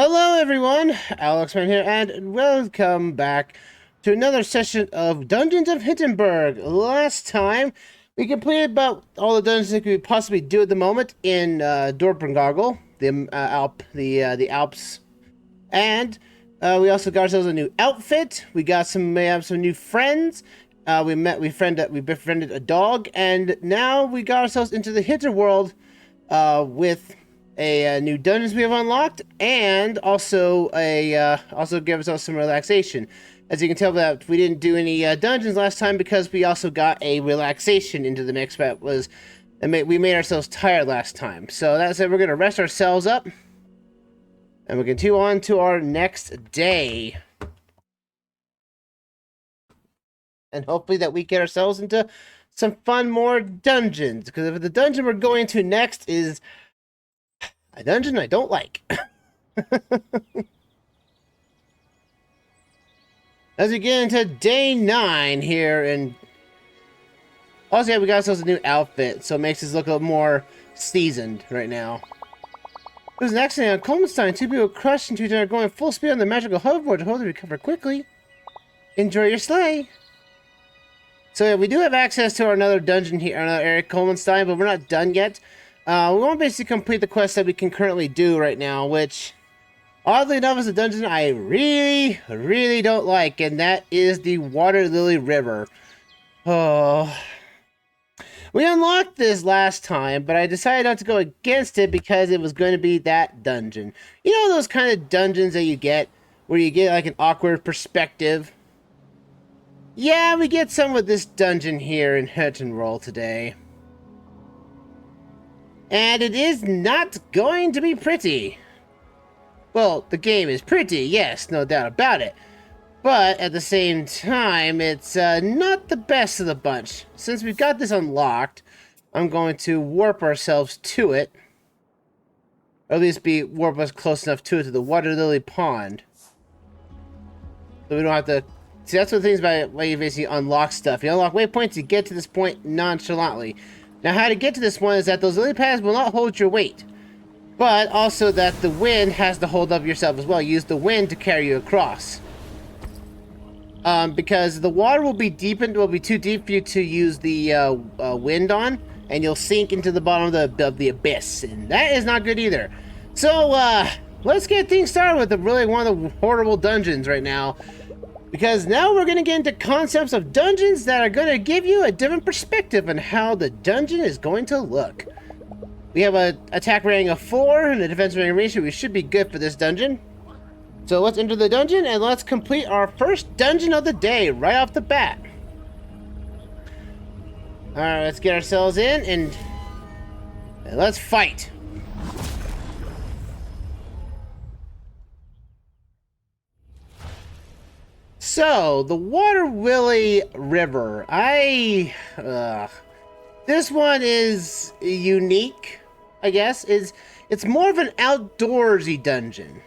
Hello everyone, Alexman here, and welcome back to another session of Dungeons of Hinterberg. Last time, we completed about all the dungeons that we could possibly do at the moment in Dorpengargle, the Alps, and we also got ourselves a new outfit. We have some new friends. We befriended a dog, and now we got ourselves into the Hinterworld with a new dungeons we have unlocked, and also give ourselves some relaxation. As you can tell, that we didn't do any dungeons last time because we also got a relaxation into the mix. But we made ourselves tired last time, so that's it. We're gonna rest ourselves up, and we'll continue on to our next day, and hopefully that we get ourselves into some fun more dungeons. Because if the dungeon we're going to next is a dungeon I don't like. As we get into day 9 here, and also, yeah, we got ourselves a new outfit, so it makes us look a little more seasoned right now. There was an accident on Colmenstein. 2 people crushed into each other going full speed on the magical hoverboard to hold to recover quickly. Enjoy your sleigh. So yeah, we do have access to another dungeon here, another area, Colmenstein, but we're not done yet. We want to basically complete the quest that we can currently do right now, which, oddly enough, is a dungeon I really, really don't like, and that is the Water Lily River. Oh. We unlocked this last time, but I decided not to go against it because it was going to be that dungeon. You know those kind of dungeons that you get, where you get like an awkward perspective? Yeah, we get some with this dungeon here in Hinterberg today. And it is not going to be pretty. Well, the game is pretty, yes, no doubt about it. But at the same time, it's not the best of the bunch. Since we've got this unlocked, I'm going to warp ourselves to it. Or at least warp us close enough to it, to the Water Lily Pond. So we don't have to... See, that's one of the things about why you basically unlock stuff. You unlock waypoints to get to this point nonchalantly. Now, how to get to this one is that those lily pads will not hold your weight. But also that the wind has to hold up yourself as well. Use the wind to carry you across. Because the water will be too deep for you to use the wind on. And you'll sink into the bottom of the abyss. And that is not good either. So, let's get things started with one of the horrible dungeons right now. Because now we're going to get into concepts of dungeons that are going to give you a different perspective on how the dungeon is going to look. We have an attack rating of 4 and a defense rating of 3, so we should be good for this dungeon. So let's enter the dungeon and let's complete our first dungeon of the day right off the bat. Alright, let's get ourselves in and let's fight. So, the Water Lily River. This one is unique, I guess. It's more of an outdoorsy dungeon.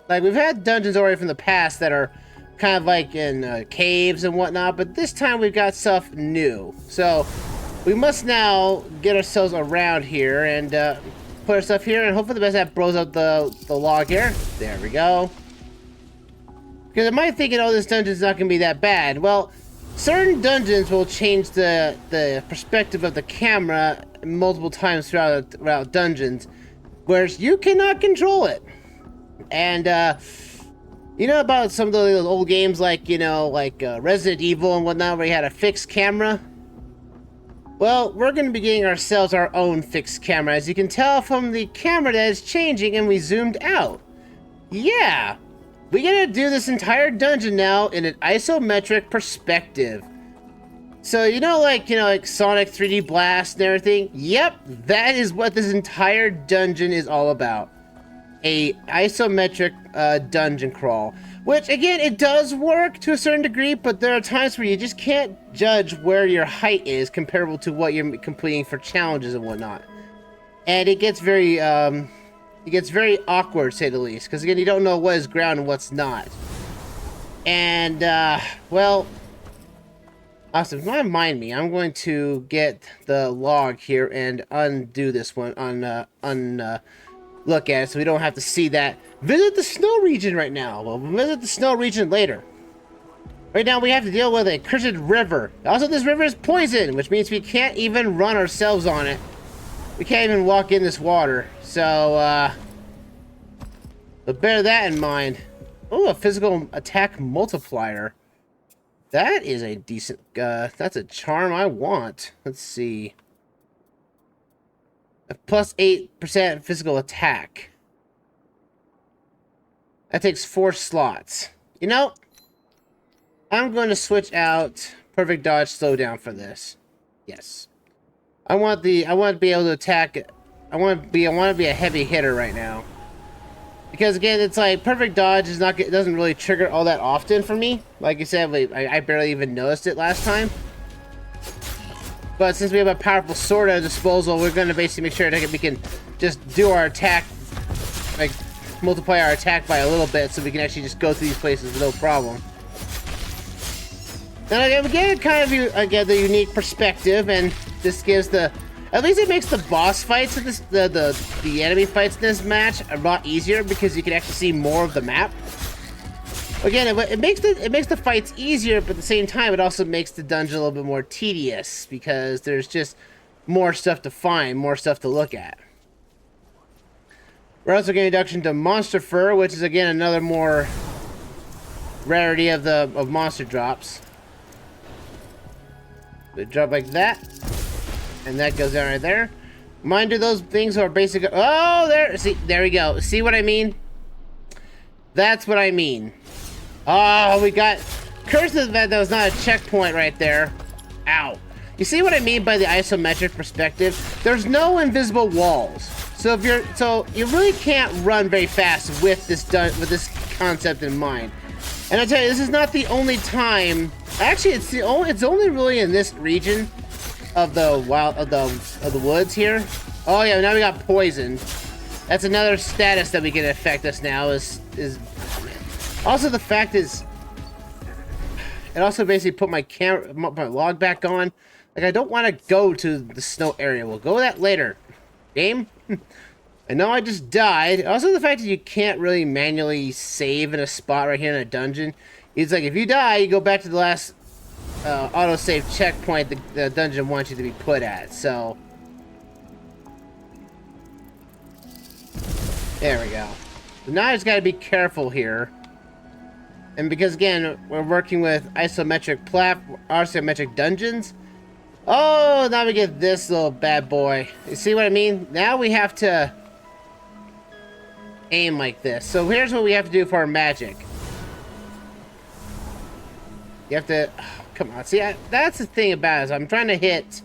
Like, we've had dungeons already from the past that are kind of like in caves and whatnot, but this time we've got stuff new. So, we must now get ourselves around here and put our stuff here, and hopefully the best that blows up the log here. There we go. Because I might think, this dungeon's not going to be that bad. Well, certain dungeons will change the perspective of the camera multiple times throughout dungeons, whereas you cannot control it. And, you know about some of those old games like Resident Evil and whatnot, where you had a fixed camera? Well, we're going to be getting ourselves our own fixed camera, as you can tell from the camera that is changing and we zoomed out. Yeah! We gotta do this entire dungeon now in an isometric perspective. So, like Sonic 3D Blast and everything? Yep, that is what this entire dungeon is all about. A isometric dungeon crawl. Which, again, it does work to a certain degree, but there are times where you just can't judge where your height is comparable to what you're completing for challenges and whatnot. And it gets very, awkward, to say the least, because again, you don't know what is ground and what's not. And, well, also, mind me, I'm going to get the log here and undo this one, look at it, so we don't have to see that. Visit the snow region right now. We'll visit the snow region later. Right now we have to deal with a cursed river. Also, this river is poison, which means we can't even run ourselves on it. We can't even walk in this water. So, but bear that in mind. Oh, a physical attack multiplier. That is a decent, that's a charm I want. Let's see. A plus 8% physical attack. That takes 4 slots. You know, I'm going to switch out perfect dodge slowdown for this. Yes. I want to be able to attack. I want to be a heavy hitter right now. Because again, it's like perfect dodge is not, it doesn't really trigger all that often for me. Like I said, I barely even noticed it last time. But since we have a powerful sword at our disposal, we're going to basically make sure that we can just do our attack, like multiply our attack by a little bit, so we can actually just go through these places with no problem. And again, we get kind of again the unique perspective, and this gives the. At least it makes the boss fights of this, the enemy fights in this match a lot easier because you can actually see more of the map. Again, it makes the fights easier, but at the same time, it also makes the dungeon a little bit more tedious because there's just more stuff to find, more stuff to look at. We're also getting introduction to monster fur, which is again another more rarity of monster drops. They drop like that. And that goes down right there. Mind you, those things are basic. Oh, there. See, there we go. See what I mean? That's what I mean. Oh, we got. Curse of that was not a checkpoint right there. Ow. You see what I mean by the isometric perspective? There's no invisible walls. So you really can't run very fast with this concept in mind. And I tell you, this is not the only time. Actually, it's only really in this region of the woods here. Oh yeah, now we got poison. That's another status that we can affect us now. Is also the fact is, it also basically put my log back on. Like I don't want to go to the snow area. We'll go that later. Game. I know I just died. Also the fact that you can't really manually save in a spot right here in a dungeon. It's like if you die, you go back to the last autosave checkpoint the dungeon wants you to be put at, so there we go. So now I just gotta be careful here, and because again we're working with isometric dungeons. Oh, now we get this little bad boy. You see what I mean? Now we have to aim like this. So here's what we have to do for our magic. You have to. Come on, see, that's the thing about it. Is I'm trying to hit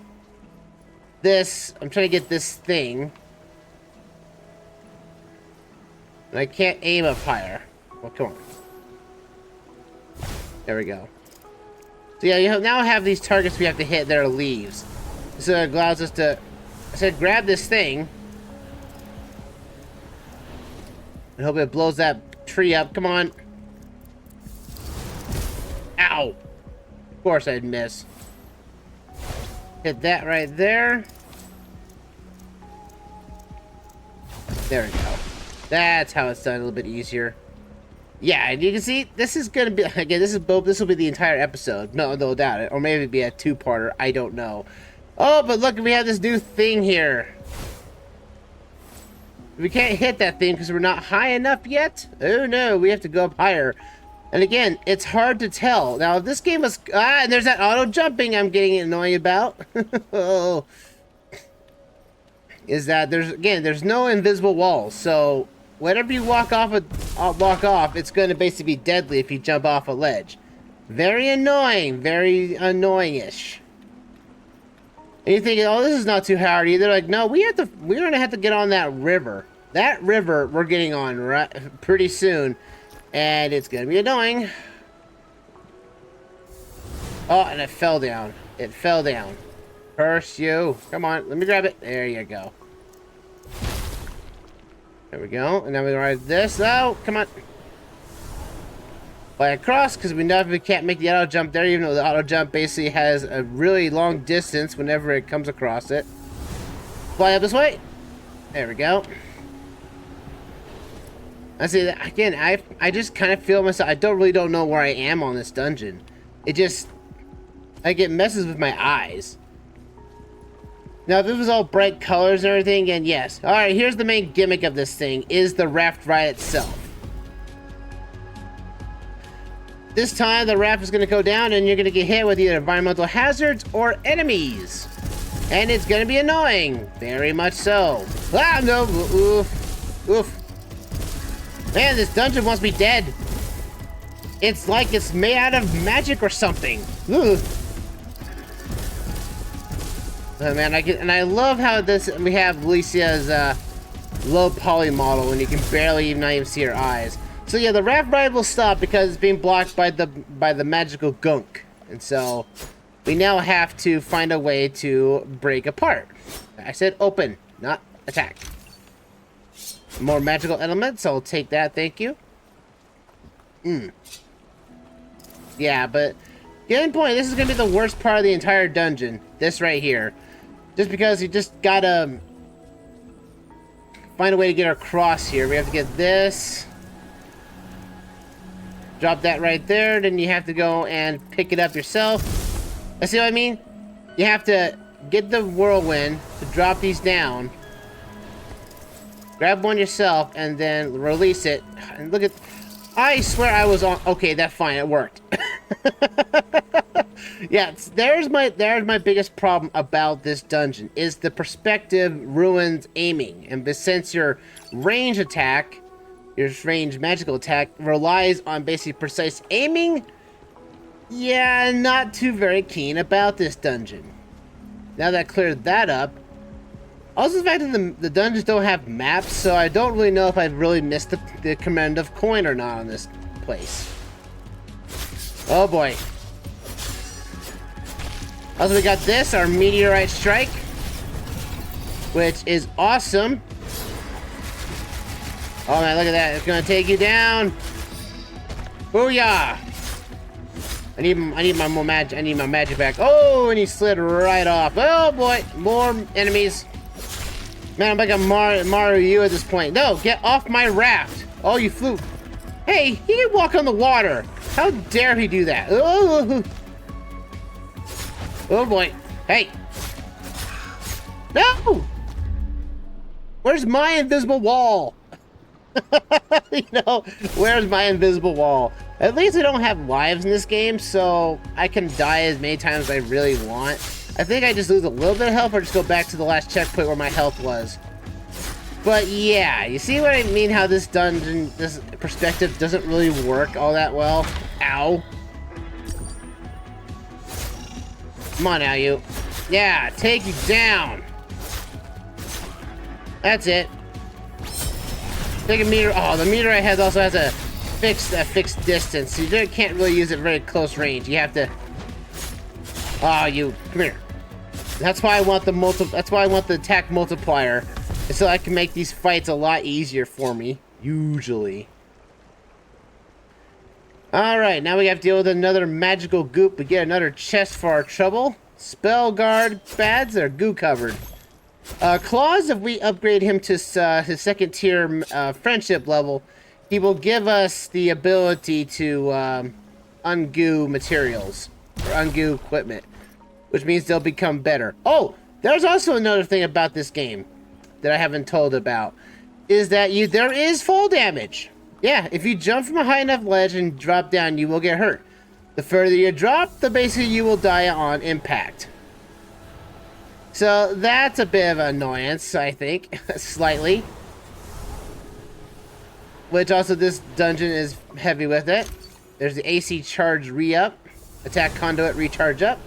this. I'm trying to get this thing. And I can't aim up higher. Well, come on. There we go. So yeah, you now have these targets we have to hit that are leaves. So it allows us to, I said, grab this thing. And hope it blows that tree up. Come on. Ow. Of course I'd miss. Hit that right there. There we go. That's how it's done a little bit easier. Yeah, and you can see this is gonna be again. This will be the entire episode. No doubt it, or maybe it'd be a two-parter. I don't know. Oh, but look, we have this new thing here. We can't hit that thing because we're not high enough yet. Oh no, we have to go up higher. And again, it's hard to tell. Now, if this game was... and there's that auto-jumping I'm getting annoyed about. Oh. Is that there's no invisible walls. So, whenever you walk off, it's going to basically be deadly if you jump off a ledge. Very annoying. Very annoying-ish. And you think, oh, this is not too hard either. Like, no, we're going to have to get on that river. That river we're getting on pretty soon. And it's gonna be annoying. Oh, and it fell down. It fell down. Curse you. Come on, let me grab it. There you go. There we go. And now we ride this. Oh, come on. Fly across, because we know we can't make the auto jump there, even though the auto jump basically has a really long distance whenever it comes across it. Fly up this way. There we go. I say that again. I just kind of feel myself. I don't know where I am on this dungeon. It just it messes with my eyes. Now, if this was all bright colors and everything, and yes. All right, here's the main gimmick of this thing: is the raft ride itself. This time, the raft is going to go down, and you're going to get hit with either environmental hazards or enemies, and it's going to be annoying, very much so. Ah, no, oof, oof. Man, this dungeon wants me dead. It's like it's made out of magic or something. Ugh. Oh man, I love how we have Alicia's low poly model, and you can barely not even see her eyes. So yeah, the raft ride will stop because it's being blocked by the magical gunk, and so we now have to find a way to break apart. I said open, not attack. More magical elements, I'll take that, thank you. Yeah, but getting point, this is gonna be the worst part of the entire dungeon. This right here. Just because you just gotta find a way to get across here. We have to get this. Drop that right there, then you have to go and pick it up yourself. See what I mean? You have to get the whirlwind to drop these down. Grab one yourself and then release it. And look at... I swear I was on... Okay, that's fine. It worked. Yeah, there's my biggest problem about this dungeon is the perspective ruins aiming. And since your range attack, your range magical attack relies on basically precise aiming, yeah, not too very keen about this dungeon. Now that I cleared that up, also the fact that the dungeons don't have maps, so I don't really know if I've really missed the command of coin or not on this place. Oh boy. Also we got this, our meteorite strike, which is awesome. Oh man, look at that, it's gonna take you down. Booyah! I need my magic back. Oh, and he slid right off. Oh boy, more enemies. Man, I'm like a Mario U at this point. No, get off my raft. Oh, you flew. Hey, he can walk on the water. How dare he do that? Oh, oh boy. Hey. No! Where's my invisible wall? You know, where's my invisible wall? At least I don't have lives in this game, so I can die as many times as I really want. I think I just lose a little bit of health or just go back to the last checkpoint where my health was. But yeah, you see what I mean? How this dungeon, this perspective doesn't really work all that well. Ow. Come on now, you. Yeah, take you down. That's it. Take a meter. Oh, the meteorite also has a fixed distance. So you can't really use it very close range. You have to. Oh, you come here. That's why I want the That's why I want the attack multiplier, so I can make these fights a lot easier for me. Usually. All right, now we have to deal with another magical goop. We get another chest for our trouble. Spell guard pads are goo covered. Claws, if we upgrade him to his second tier friendship level, he will give us the ability to ungoo materials or ungoo equipment, which means they'll become better. Oh, there's also another thing about this game that I haven't told about, is that there is fall damage. Yeah, if you jump from a high enough ledge and drop down, you will get hurt. The further you drop, the basically you will die on impact. So that's a bit of an annoyance, I think, slightly. Which also this dungeon is heavy with it. There's the AC charge re-up, attack conduit recharge up,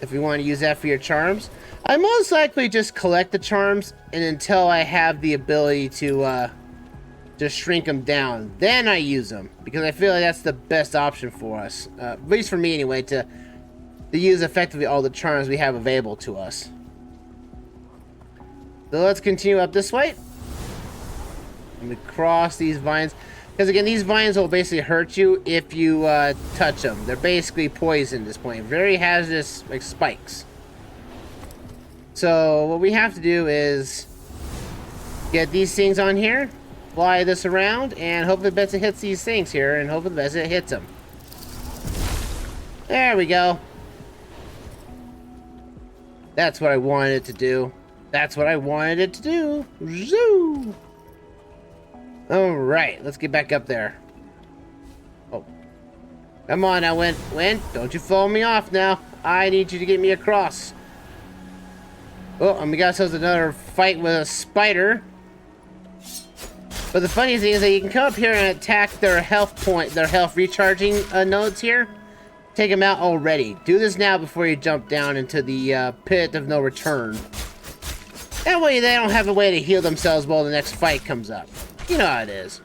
if you want to use that for your charms. I most likely just collect the charms and until I have the ability to just shrink them down. Then I use them, because I feel like that's the best option for us. At least for me anyway, to use effectively all the charms we have available to us. So let's continue up this way. Let me cross these vines. Because again, these vines will basically hurt you if you touch them. They're basically poison at this point. Very hazardous, like spikes. So what we have to do is get these things on here. fly this around and hope the best it hits these things here, and hope the best it hits them. There we go. That's what I wanted it to do. That's what I wanted it to do. Zoo! Alright, let's get back up there. Oh. Come on now, Wind. Don't you fall me off now. I need you to get me across. Oh, and we got ourselves another fight with a spider. But the funny thing is that you can come up here and attack their health recharging nodes here. Take them out already. Do this now before you jump down into the pit of no return. That way they don't have a way to heal themselves while the next fight comes up. You know how it is.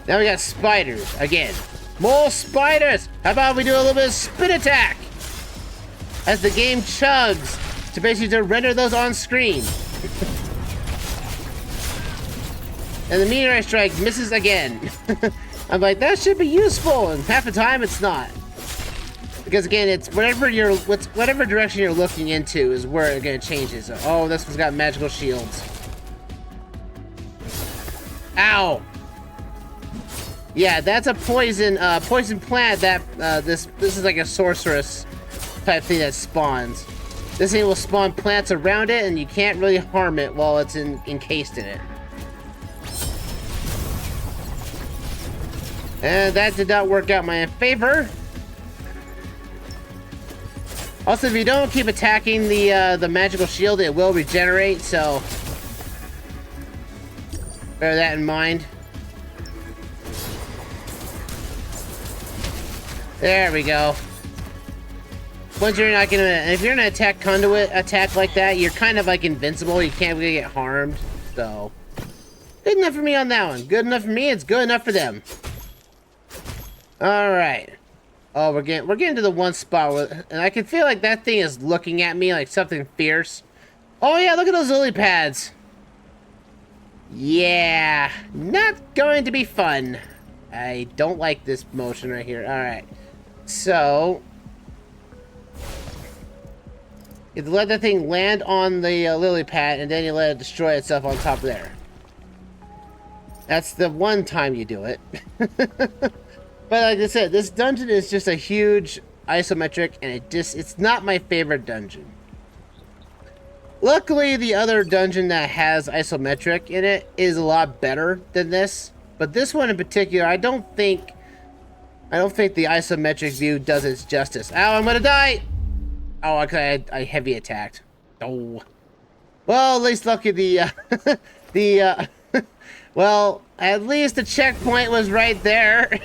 Now we got spiders. Again. More spiders! How about we do a little bit of spin attack? As the game chugs to basically to render those on screen. And the meteorite strike misses again. I'm like, that should be useful, and half the time it's not. Because again, it's whatever direction you're looking into is where it changes. Oh, this one's got magical shields. Ow! Yeah, that's a poison plant that this is like a sorceress type thing that spawns. This thing will spawn plants around it, and you can't really harm it while it's encased in it. And that did not work out in my favor. Also, if you don't keep attacking the magical shield, it will regenerate, so bear that in mind. There we go. Once you're not gonna, if you're gonna attack conduit attack like that, you're kind of like invincible. You can't really get harmed. So, good enough for me on that one. Good enough for me. It's good enough for them. All right. Oh, we're getting to the one spot where, and I can feel like that thing is looking at me like something fierce. Oh yeah, look at those lily pads. Yeah, not going to be fun. I don't like this motion right here. All right, so you let that thing land on the lily pad, and then you let it destroy itself on top of there. That's the one time you do it. But like I said, this dungeon is just a huge isometric, and it's not my favorite dungeon. Luckily, the other dungeon that has isometric in it is a lot better than this. But this one in particular, I don't think the isometric view does its justice. Ow, I'm gonna die! Oh, okay, I heavy attacked. Oh. Well, at least lucky well, at least the checkpoint was right there.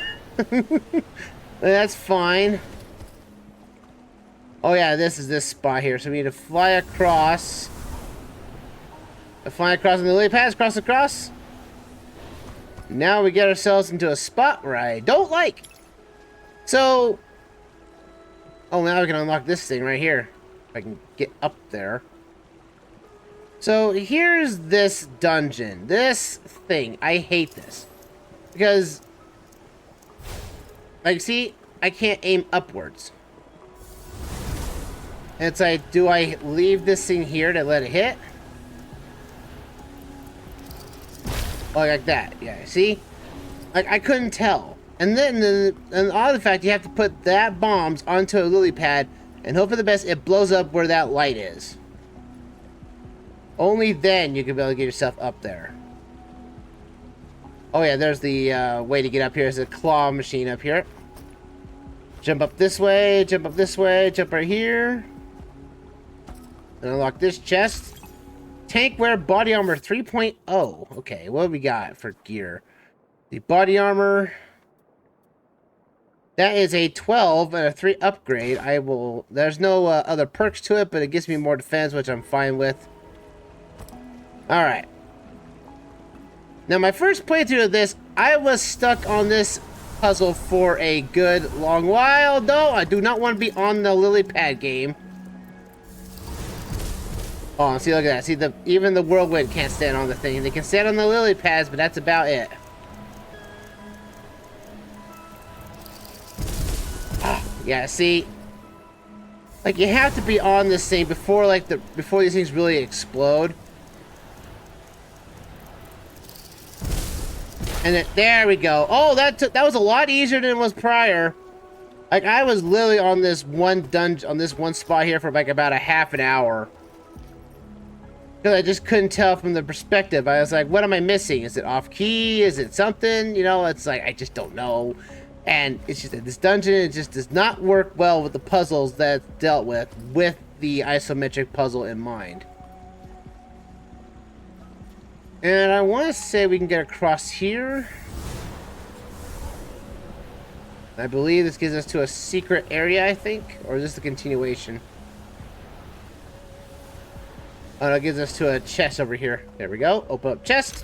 That's fine. Oh yeah, this is this spot here. So we need to fly across. Fly across on the lily pads, across. Now we get ourselves into a spot where I don't like. So, oh, now we can unlock this thing right here. If I can get up there. So here's this dungeon. This thing. I hate this. Because, like, see, I can't aim upwards. And it's like, do I leave this thing here to let it hit? Oh, like that. Yeah, see? Like, I couldn't tell. And then, and all the fact you have to put that bombs onto a lily pad and hope for the best it blows up where that light is. Only then you can be able to get yourself up there. Oh yeah, there's the way to get up here. There's a claw machine up here. Jump up this way, jump up this way, jump right here. And unlock this chest. Tankware body armor 3.0. Okay, what do we got for gear? The body armor. That is a 12 and a 3 upgrade. There's no other perks to it, but it gives me more defense, which I'm fine with. Alright. Now, my first playthrough of this, I was stuck on this puzzle for a good long while, though. I do not want to be on the lily pad game. Oh, see, look at that. See, even the whirlwind can't stand on the thing. They can stand on the lily pads, but that's about it. Oh, yeah, see? Like, you have to be on this thing before, like, before these things really explode. And then, there we go. Oh, that was a lot easier than it was prior. Like, I was literally on this one dungeon, on this one spot here for like about a half an hour. Because I just couldn't tell from the perspective. I was like, what am I missing? Is it off key? Is it something? You know, it's like, I just don't know. And it's just that this dungeon, it just does not work well with the puzzles that it's dealt with the isometric puzzle in mind. And I want to say we can get across here. I believe this gives us to a secret area, I think. Or is this the continuation? Oh, no, it gives us to a chest over here. There we go. Open up chest.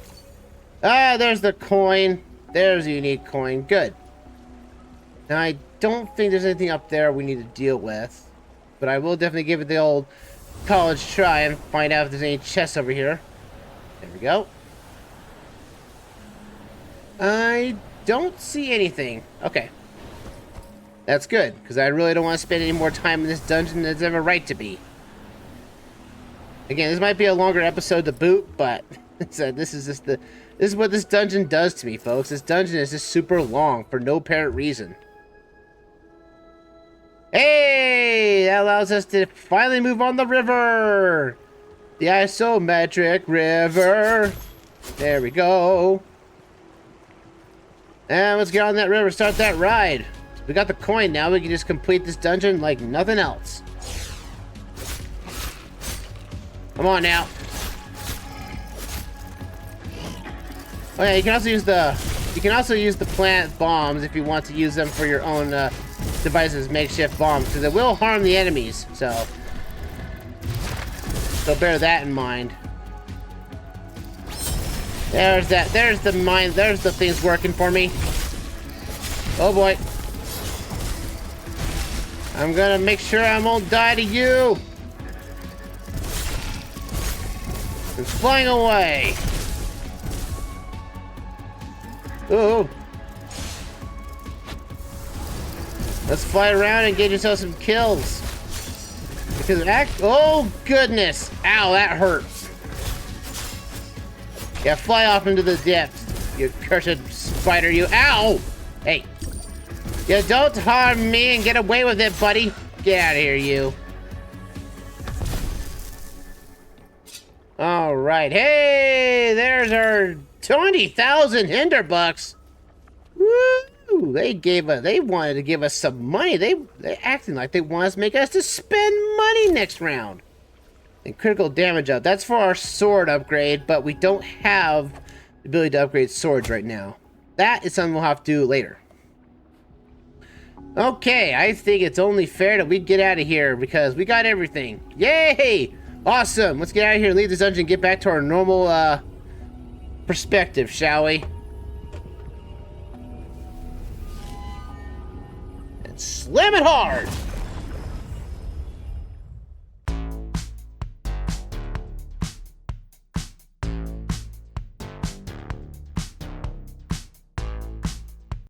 Ah, there's the coin. There's a unique coin. Good. Now, I don't think there's anything up there we need to deal with. But I will definitely give it the old college try and find out if there's any chests over here. There we go. I don't see anything. Okay. That's good, because I really don't want to spend any more time in this dungeon than it's ever right to be. Again, this might be a longer episode to boot, but this is what this dungeon does to me, folks. This dungeon is just super long for no apparent reason. Hey! That allows us to finally move on the river! The isometric river. There we go. And let's get on that river, start that ride. We got the coin now, we can just complete this dungeon like nothing else. Come on now. Oh yeah, you can also use the plant bombs if you want to use them for your own devices, makeshift bombs, because it will harm the enemies, so bear that in mind. There's the things working for me. Oh boy. I'm gonna make sure I won't die to you. It's flying away. Ooh. Let's fly around and get yourself some kills. Because oh goodness. Ow, that hurt. Yeah, fly off into the depths, you cursed spider, you. Ow! Hey. Yeah, don't harm me and get away with it, buddy. Get out of here, you. All right. Hey, there's our 20,000 Hinterbucks. Woo! They wanted to give us some money. They're acting like they want us to make us to spend money next round. And critical damage up. That's for our sword upgrade, but we don't have the ability to upgrade swords right now. That is something we'll have to do later. Okay, I think it's only fair that we get out of here because we got everything. Yay! Awesome! Let's get out of here and leave this dungeon and get back to our normal perspective, shall we? And slam it hard!